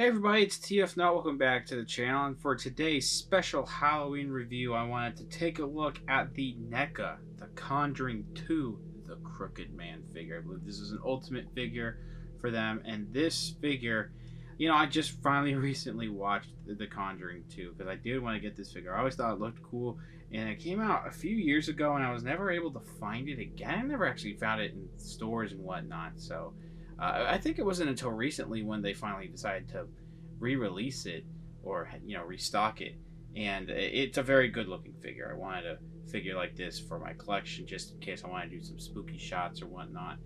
Hey everybody, it's TF Not. Welcome back to the channel, and for today's special Halloween review, I wanted to take a look at the NECA The Conjuring 2 The Crooked Man figure. I believe this is an ultimate figure for them, and this figure, I just finally recently watched The Conjuring 2 because I did want to get this figure. I always thought it looked cool, and it came out a few years ago, and I was never able to find it again. I never actually found it in stores and whatnot, so I think it wasn't until recently when they finally decided to re-release it or restock it, and it's a very good looking figure. I wanted a figure like this for my collection just in case I want to do some spooky shots or whatnot.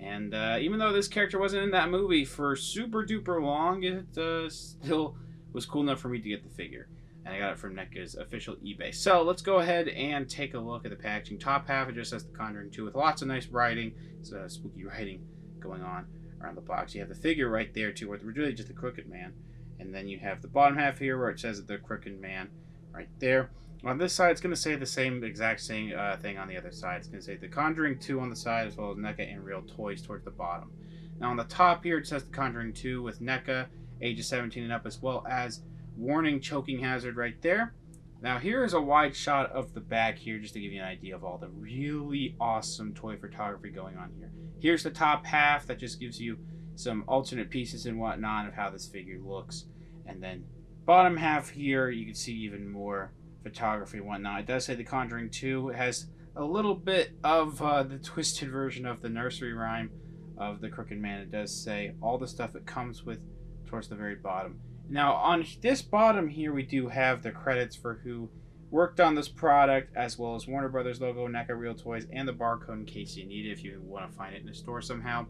And even though this character wasn't in that movie for super duper long, it still was cool enough for me to get the figure, and I got it from NECA's official eBay. So let's go ahead and take a look at the packaging. Top half, it just says The Conjuring 2 with lots of nice writing. It's spooky writing going on around the box. You have the figure right there too, where it's really just a crooked man, and then you have the bottom half here where it says the crooked man right there. On this side, it's going to say the exact same thing on the other side. It's going to say The Conjuring 2 on the side, as well as NECA and Real Toys towards the bottom. Now on the top here, it says The Conjuring 2 with NECA, ages 17 and up, as well as warning choking hazard right there. Now here is a wide shot of the back here, just to give you an idea of all the really awesome toy photography going on here. Here's the top half that just gives you some alternate pieces and whatnot of how this figure looks. And then bottom half here, you can see even more photography and whatnot. It does say The Conjuring 2. It has a little bit of the twisted version of the nursery rhyme of the Crooked Man. It does say all the stuff it comes with towards the very bottom. Now on this bottom here, we do have the credits for who worked on this product, as well as Warner Brothers logo, NECA Real Toys, and the barcode in case you need it if you want to find it in the store somehow.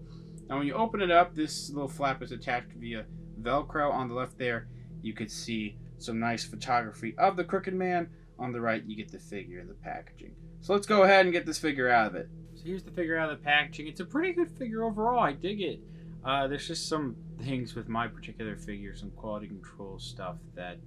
Now when you open it up, this little flap is attached via Velcro. On the left there, you could see some nice photography of the Crooked Man. On the right, you get the figure in the packaging. So let's go ahead and get this figure out of it. So here's the figure out of the packaging. It's a pretty good figure overall. I dig it. There's just some things with my particular figure, some quality control stuff that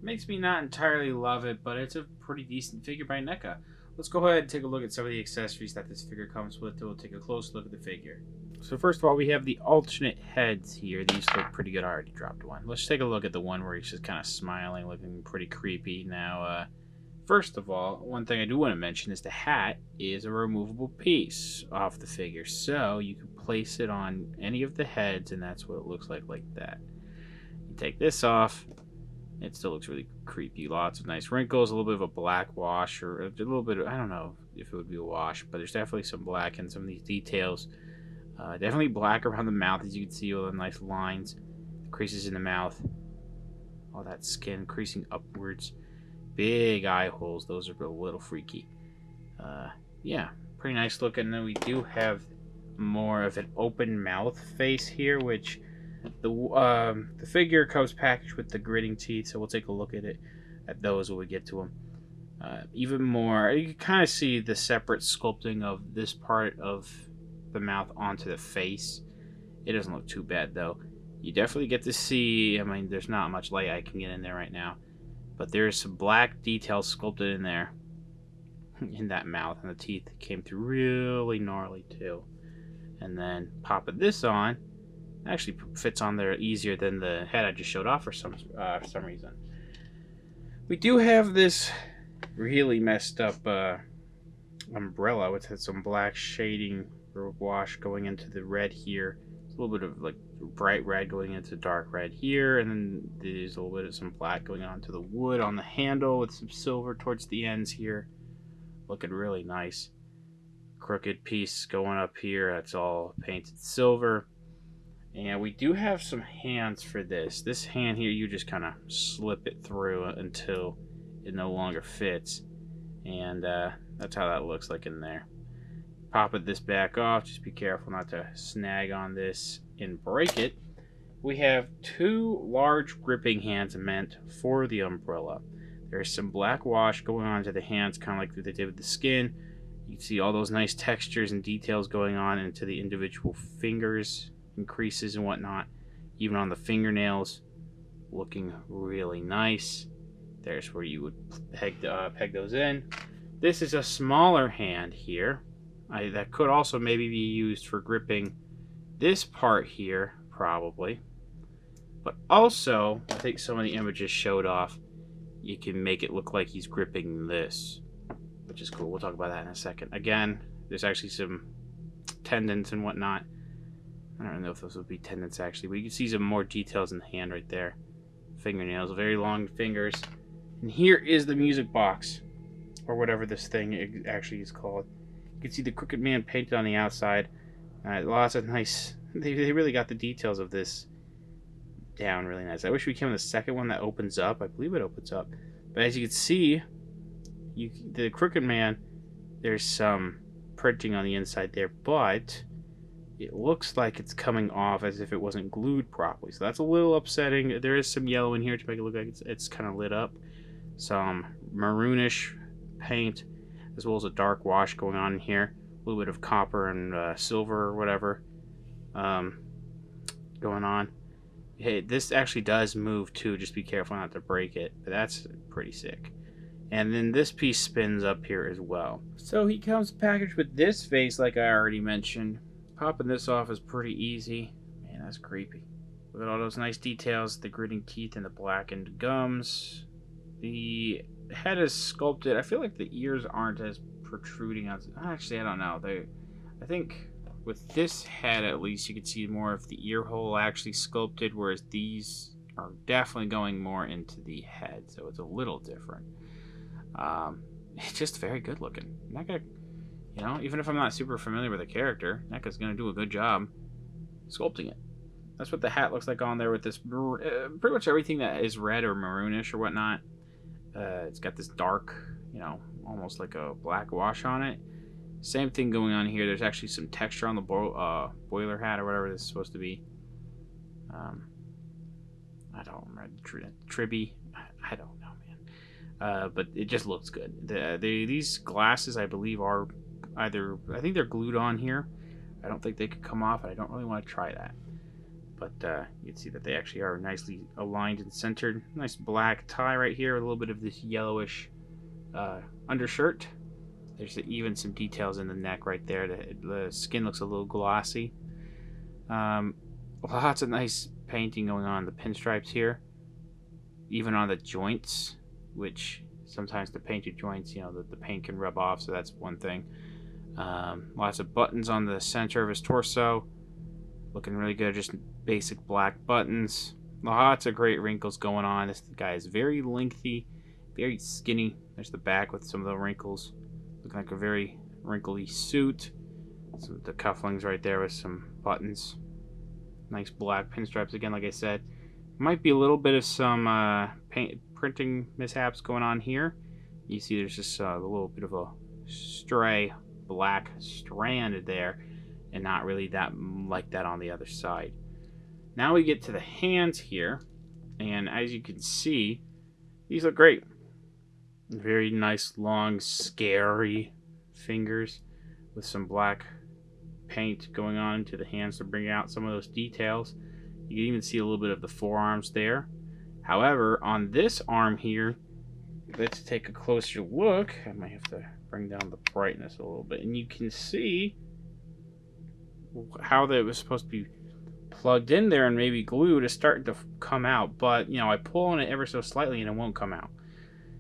makes me not entirely love it, but it's a pretty decent figure by NECA. Let's go ahead and take a look at some of the accessories that this figure comes with. We'll take a close look at the figure. So first of all, we have the alternate heads here. These look pretty good. I already dropped one. Let's take a look at the one where he's just kind of smiling, looking pretty creepy. Now, first of all, one thing I do want to mention is the hat is a removable piece off the figure. So you can place it on any of the heads, and that's what it looks like that. You take this off, it still looks really creepy. Lots of nice wrinkles, a little bit of a black wash, or a little bit of, I don't know if it would be a wash, but there's definitely some black in some of these details. Definitely black around the mouth, as you can see, all the nice lines, the creases in the mouth, all that skin creasing upwards, big eye holes. Those are a little freaky. Yeah, pretty nice looking. And then we do have more of an open mouth face here, which the figure comes packaged with the gritting teeth, so we'll take a look at those when we get to them. Even more, you can kind of see the separate sculpting of this part of the mouth onto the face. It doesn't look too bad though. You definitely get to see, I mean, there's not much light I can get in there right now, but there's some black details sculpted in there in that mouth, and the teeth came through really gnarly too. And then popping this on actually fits on there easier than the head I just showed off for some reason. We do have this really messed up umbrella with some black shading or wash going into the red here. It's a little bit of like bright red going into dark red here, and then there's a little bit of some black going onto the wood on the handle with some silver towards the ends here. Looking really nice. Crooked piece going up here, that's all painted silver. And we do have some hands for this. This hand here, you just kind of slip it through until it no longer fits. And that's how that looks like in there. Popping this back off, just be careful not to snag on this and break it. We have two large gripping hands meant for the umbrella. There's some black wash going on to the hands, kind of like they did with the skin. You can see all those nice textures and details going on into the individual fingers and creases and whatnot. Even on the fingernails, looking really nice. There's where you would peg those in. This is a smaller hand here. That could also maybe be used for gripping this part here, probably. But also, I think some of the images showed off, you can make it look like he's gripping this, which is cool. We'll talk about that in a second. Again, there's actually some tendons and whatnot. I don't know if those would be tendons actually, but you can see some more details in the hand right there. Fingernails, very long fingers. And here is the music box, or whatever this thing actually is called. You can see the Crooked Man painted on the outside. Lots of nice... They really got the details of this down really nice. I wish we came on the second one that opens up. I believe it opens up. But as you can see, the Crooked Man, there's some printing on the inside there, but it looks like it's coming off as if it wasn't glued properly. So that's a little upsetting. There is some yellow in here to make it look like it's kind of lit up. Some maroonish paint, as well as a dark wash going on in here. A little bit of copper and silver or whatever going on. Hey, this actually does move too. Just be careful not to break it. But that's pretty sick. And then this piece spins up here as well. So he comes packaged with this face, like I already mentioned. Popping this off is pretty easy. Man, that's creepy. Look at all those nice details, the gritting teeth and the blackened gums. The head is sculpted. I feel like the ears aren't as protruding as... Actually, I don't know. I think with this head, at least, you can see more of the ear hole actually sculpted, whereas these are definitely going more into the head, so it's a little different. It's just very good looking. NECA, you know, even if I'm not super familiar with the character, NECA's going to do a good job sculpting it. That's what the hat looks like on there with this, pretty much everything that is red or maroonish or whatnot. It's got this dark, you know, almost like a black wash on it. Same thing going on here. There's actually some texture on the boiler hat or whatever this is supposed to be. I don't remember. Tribby. I don't know, man. But it just looks good. These glasses, I believe, are either... I think they're glued on here. I don't think they could come off. I don't really want to try that. But you can see that they actually are nicely aligned and centered. Nice black tie right here. A little bit of this yellowish undershirt. There's even some details in the neck right there. The skin looks a little glossy. Lots of nice painting going on. The pinstripes here. Even on the joints, which sometimes the painted joints, you know, the paint can rub off, so that's one thing. Lots of buttons on the center of his torso. Looking really good. Just basic black buttons. Lots of great wrinkles going on. This guy is very lengthy, very skinny. There's the back with some of the wrinkles. Looking like a very wrinkly suit. Some of the cufflinks right there with some buttons. Nice black pinstripes again, like I said. Might be a little bit of some printing mishaps going on here. You see there's just a little bit of a stray black strand there, and not really that like that on the other side. Now we get to the hands here, and as you can see, these look great. Very nice, long, scary fingers with some black paint going on to the hands to bring out some of those details. You can even see a little bit of the forearms there. However, on this arm here, let's take a closer look. I might have to bring down the brightness a little bit, and you can see how that was supposed to be plugged in there and maybe glued is starting to come out, but you know, I pull on it ever so slightly and it won't come out.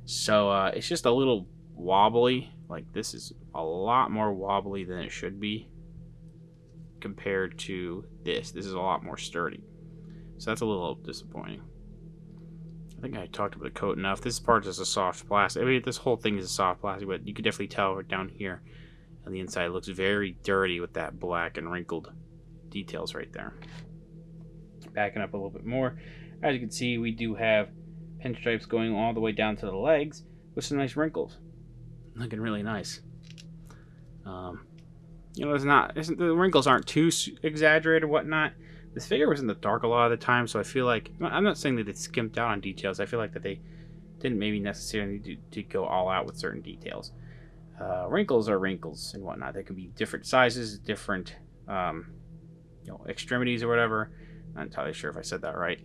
So it's just a little wobbly. Like, this is a lot more wobbly than it should be compared to this. This is a lot more sturdy. So that's a little disappointing. I think I talked about the coat enough. This part is a soft plastic. I mean, this whole thing is a soft plastic, but you can definitely tell down here on the inside it looks very dirty with that black and wrinkled details right there. Backing up a little bit more, as you can see, we do have pinstripes going all the way down to the legs with some nice wrinkles. Looking really nice. You know, the wrinkles aren't too exaggerated or whatnot. This figure was in the dark a lot of the time, so I feel like, I'm not saying that they skimped out on details. I feel like that they didn't maybe necessarily need to go all out with certain details. Wrinkles are wrinkles and whatnot. They can be different sizes, different you know, extremities or whatever. Not entirely sure if I said that right.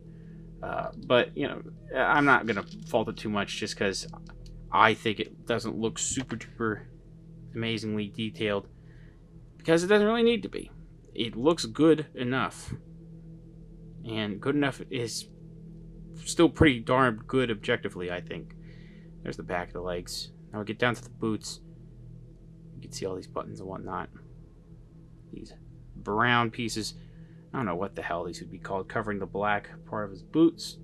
But, you know, I'm not going to fault it too much just because I think it doesn't look super duper amazingly detailed, because it doesn't really need to be. It looks good enough. And good enough is still pretty darn good objectively, I think. There's the back of the legs. Now we get down to the boots. You can see all these buttons and whatnot. These brown pieces. I don't know what the hell these would be called, covering the black part of his boots.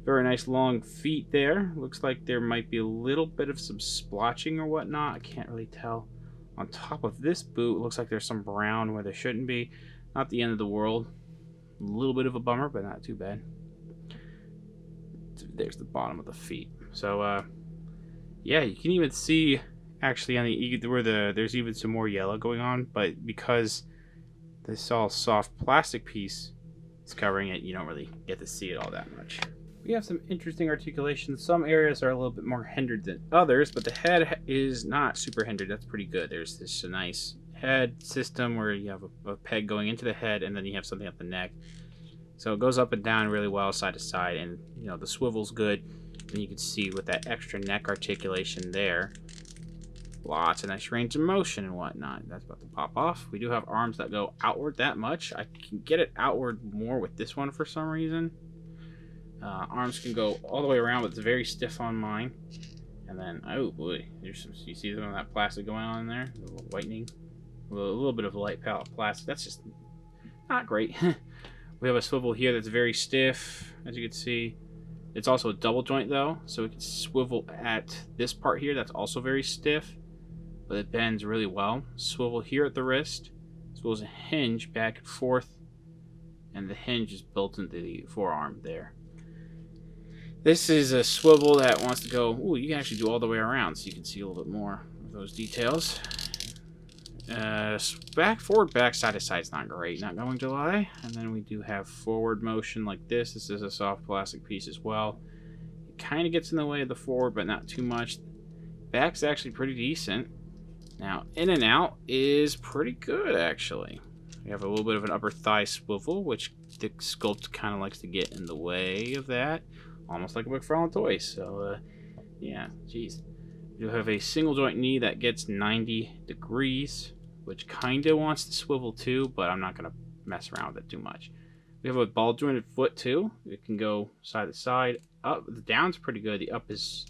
Very nice long feet there. Looks like there might be a little bit of some splotching or whatnot. I can't really tell. On top of this boot, looks like there's some brown where there shouldn't be. Not the end of the world. A little bit of a bummer, but not too bad. There's the bottom of the feet. So, yeah, you can even see actually on the where there's even some more yellow going on, but because this all soft plastic piece is covering it, you don't really get to see it all that much. We have some interesting articulations. Some areas are a little bit more hindered than others, but the head is not super hindered. That's pretty good. There's this nice head system where you have a peg going into the head, and then you have something up the neck. So it goes up and down really well, side to side, and you know the swivel's good. And you can see with that extra neck articulation there, lots of nice range of motion and whatnot. That's about to pop off. We do have arms that go outward that much. I can get it outward more with this one for some reason. Arms can go all the way around, but it's very stiff on mine. And then, oh boy, there's some, you see some of that plastic going on in there? A little whitening. A little bit of light palette plastic. That's just not great. We have a swivel here that's very stiff, as you can see. It's also a double joint though, so we can swivel at this part here that's also very stiff, but it bends really well. Swivel here at the wrist. Swivels a hinge back and forth, and the hinge is built into the forearm there. This is a swivel that wants to go, ooh, you can actually do all the way around, so you can see a little bit more of those details. Back, forward, back, side to side is not great, not going to lie. And then we do have forward motion like this. This is a soft plastic piece as well. It kind of gets in the way of the forward, but not too much. Back's actually pretty decent. Now, in and out is pretty good, actually. We have a little bit of an upper thigh swivel, which the sculpt kind of likes to get in the way of that. Almost like a McFarlane toy. So, yeah, geez. You have a single joint knee that gets 90 degrees, which kind of wants to swivel too, but I'm not going to mess around with it too much. We have a ball jointed foot too. It can go side to side. Up, the down's pretty good. The up is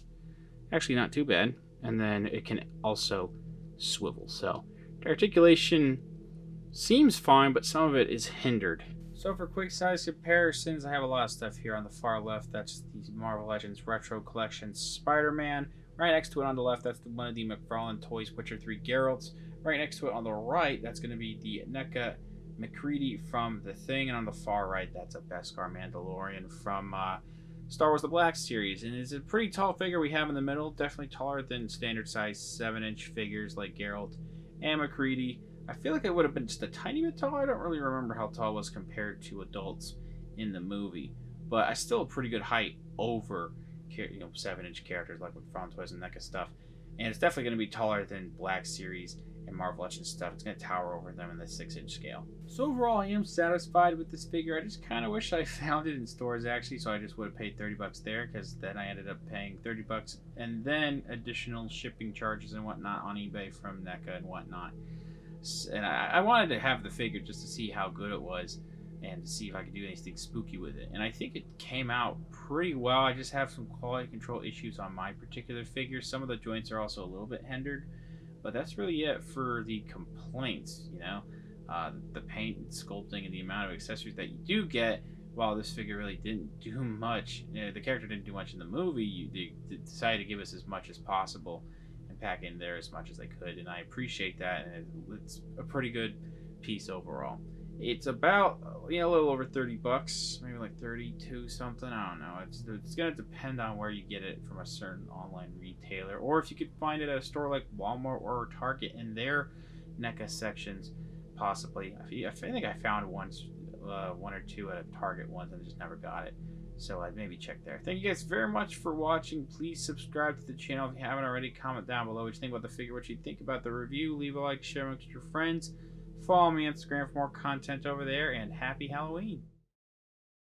actually not too bad. And then it can also swivel. So the articulation seems fine, but some of it is hindered. So for quick size comparisons, I have a lot of stuff here on the far left. That's the Marvel Legends Retro Collection Spider-Man. Right next to it on the left, that's one of the McFarlane Toys Witcher 3 Geralts. Right next to it on the right, that's going to be the NECA McCready from The Thing. And on the far right, that's a Beskar Mandalorian from Star Wars The Black Series. And it's a pretty tall figure we have in the middle. Definitely taller than standard size 7-inch figures like Geralt and McCready. I feel like it would have been just a tiny bit taller. I don't really remember how tall it was compared to adults in the movie. But I still a pretty good height over 7-inch characters like McFarlane Toys and NECA stuff. And it's definitely going to be taller than Black Series and Marvel Legends stuff. It's going to tower over them in the 6-inch scale. So overall, I am satisfied with this figure. I just kind of wish I found it in stores actually, so I just would have paid $30 there, because then I ended up paying $30 and then additional shipping charges and whatnot on eBay from NECA and whatnot. And I wanted to have the figure just to see how good it was and to see if I could do anything spooky with it. And I think it came out pretty well. I just have some quality control issues on my particular figure. Some of the joints are also a little bit hindered, but that's really it for the complaints, the paint and sculpting and the amount of accessories that you do get. While this figure really didn't do much, the character didn't do much in the movie, they decided to give us as much as possible and pack in there as much as they could, and I appreciate that, and it's a pretty good piece overall. It's about a little over $30, maybe like 32 something. I don't know. It's gonna depend on where you get it from a certain online retailer, or if you could find it at a store like Walmart or Target in their NECA sections, possibly. I think I found one or two at a Target once and just never got it. So I'd maybe check there. Thank you guys very much for watching. Please subscribe to the channel if you haven't already. Comment down below what you think about the figure, what you think about the review. Leave a like, share it with your friends. Follow me on Instagram for more content over there, and happy Halloween.